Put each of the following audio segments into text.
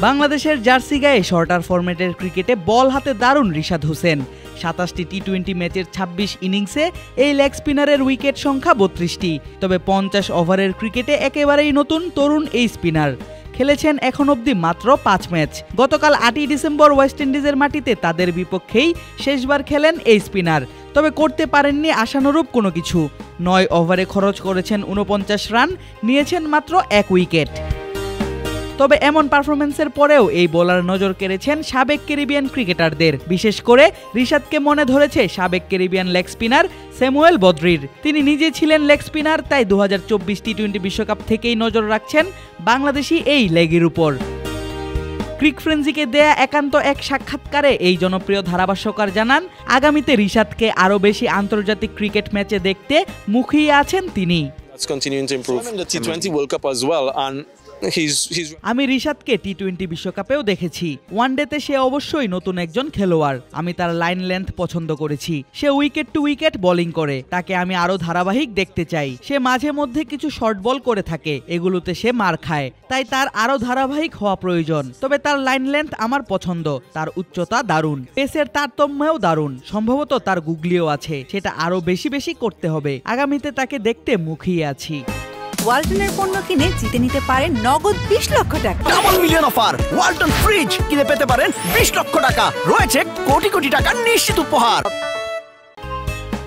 বাংলাদেশের জার্সি গায়ে শর্টার ফরম্যাটের ক্রিকেটে বল হাতে দারুণ রিশাদ হোসেন। ২৭টি টি-20 ম্যাচের ২৬ ইনিংসে এই লেগ স্পিনারের উইকেট সংখ্যা ৩২টি। তবে ৫০ ওভারের ক্রিকেটে একেবারেই নতুন তরুণ এই স্পিনার। খেলেছেন এখন অবধি মাত্র ৫ ম্যাচ। গতকাল ৮ই ডিসেম্বর ওয়েস্ট ইন্ডিজের মাটিতে তাদের বিপক্ষেই শেষবার খেলেন এই স্পিনার। তবে করতে পারেননি আশানুরূপ কোনো কিছু। ৯ ওভারে খরচ করেছেন ৪৯ রান, নিয়েছেন মাত্র ১ উইকেট। তবে এমন পারফরমেন্সের পরেও এই বোলার নজর কেড়েছেন সাবেক ক্যারিবিয়ান ক্রিকেটারদের। বিশেষ করে রিশাদকে মনে ধরেছে সাবেক ক্যারিবিয়ান লেগ স্পিনার স্যামুয়েল বদ্রির। তিনি নিজে ছিলেন লেগ স্পিনার, তাই ২০২৪ টি-20 বিশ্বকাপ থেকেই নজর রাখছেন বাংলাদেশি এই লেগের উপর। ক্রিক ফ্রেন্সিকে দেয়া একান্ত এক সাক্ষাৎকারে এই জনপ্রিয় ধারাভাষ্যকার জানান, আগামীতে রিশাদকে আরও বেশি আন্তর্জাতিক ক্রিকেট ম্যাচে দেখতে মুখিয়ে আছেন তিনি। আমি রিশাদকে টি-20 বিশ্বকাপেও দেখেছি। ওয়ানডেতে সে অবশ্যই নতুন একজন খেলোয়াড়। আমি তার লাইন লেন্থ পছন্দ করেছি। সে উইকেট টু উইকেট বোলিং করে, তাকে আমি আরো ধারাবাহিক দেখতে চাই। সে মাঝে মধ্যে কিছু শর্ট বল করে থাকে, এগুলোতে সে মার খায়, তাই তার আরো ধারাবাহিক হওয়া প্রয়োজন। তবে তার লাইন লেন্থ আমার পছন্দ। তার উচ্চতা দারুণ, পেসের তারতম্যও দারুণ। সম্ভবত তার গুগলিও আছে, সেটা আরো বেশি বেশি করতে হবে। আগামীতে তাকে দেখতে মুখিয়ে আছি। ওয়ালটনের পণ্য কিনে জিতে নিতে পারেন নগদ ২০ লক্ষ টাকা। Double million offer! Walton fridge কিনে পেতে পারেন ২০ লক্ষ টাকা। রয়েছে কোটি কোটি টাকার নিশ্চিত উপহার।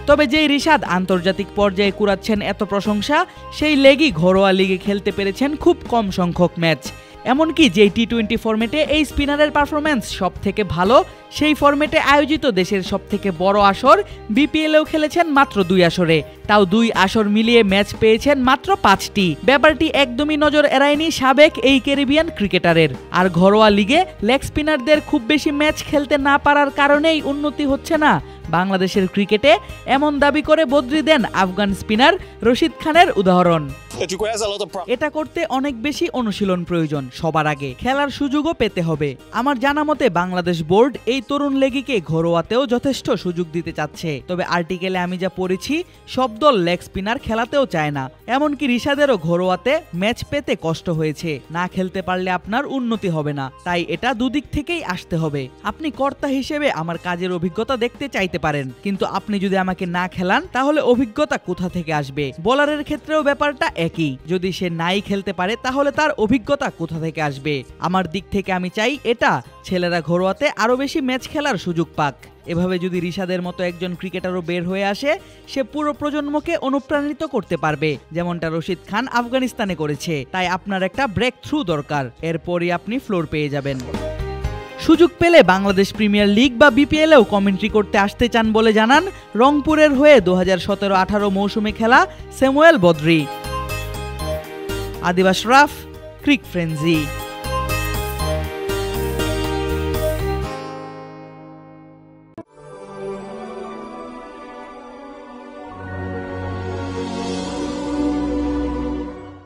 তবে যেই রিশাদ আন্তর্জাতিক পর্যায়ে কুড়াচ্ছেন এত প্রশংসা, সেই লেগই ঘরোয়া লিগে খেলতে পেরেছেন খুব কম সংখ্যক ম্যাচ। এমনকি যেই টি-20 ফরম্যাটে এই স্পিনারের পারফরম্যান্স সব থেকে ভালো, সেই ফরম্যাটে আয়োজিত দেশের সব থেকে বড় আসর বিপিএলেও খেলেছেন মাত্র ২ আসরে। তাও ২ আসর মিলিয়ে ম্যাচ পেয়েছেন মাত্র ৫টি। ব্যাপারটি একদমই নজর এড়ায়নি সাবেক এই ক্যারিবিয়ান ক্রিকেটারের। আর ঘরোয়া লিগে লেগ স্পিনারদের খুব বেশি ম্যাচ খেলতে না পারার কারণেই উন্নতি হচ্ছে না বাংলাদেশের ক্রিকেটে, এমন দাবি করে বদলি দেন আফগান স্পিনার রশিদ খানের উদাহরণ। এটা করতে অনেক বেশি অনুশীলন প্রয়োজন। সবার আগে খেলার সুযোগও পেতে হবে। আমার জানা মতে বাংলাদেশ বোর্ড এই তরুণ লেগিকে ঘরোয়াতেও যথেষ্ট সুযোগ দিতে চাচ্ছে। তবে আর্টিকেলে আমি যা পড়েছি, সব দল লেগ স্পিনার খেলাতেও চায় না। এমনকি রিশাদেরও ঘরোয়াতে ম্যাচ পেতে কষ্ট হয়েছে। না খেলতে পারলে আপনার উন্নতি হবে না, তাই এটা দুদিক থেকেই আসতে হবে। আপনি কর্তা হিসেবে আমার কাজের অভিজ্ঞতা দেখতে চাইতে পারেন, কিন্তু আপনি যদি আমাকে না খেলান তাহলে অভিজ্ঞতা কোথা থেকে আসবে? বোলারের ক্ষেত্রেও ব্যাপারটা একই। যদি সে নাই খেলতে পারে তাহলে তার অভিজ্ঞতা কোথা থেকে আসবে? আমার দিক থেকে আমি চাই এটা ছেলেরা ঘরোয়াতে আরো বেশি ম্যাচ খেলার সুযোগ পাক। এভাবে যদি রিশাদের মতো একজন ক্রিকেটারও বের হয়ে আসে, সে পুরো প্রজন্মকে অনুপ্রাণিত করতে পারবে, যেমনটা রশিদ খান আফগানিস্তানে করেছে। তাই আপনার একটা ব্রেক থ্রু দরকার, এরপরই আপনি ফ্লোর পেয়ে যাবেন। সুযোগ পেলে বাংলাদেশ প্রিমিয়ার লিগ বা বিপিএলেও কমেন্ট্রি করতে আসতে চান বলে জানান রংপুরের হয়ে ২০১৭-১৮ মৌসুমে খেলা স্যামুয়েল বদ্রি। আদিব আশরাফ, ক্রিক ফ্রেন্সি।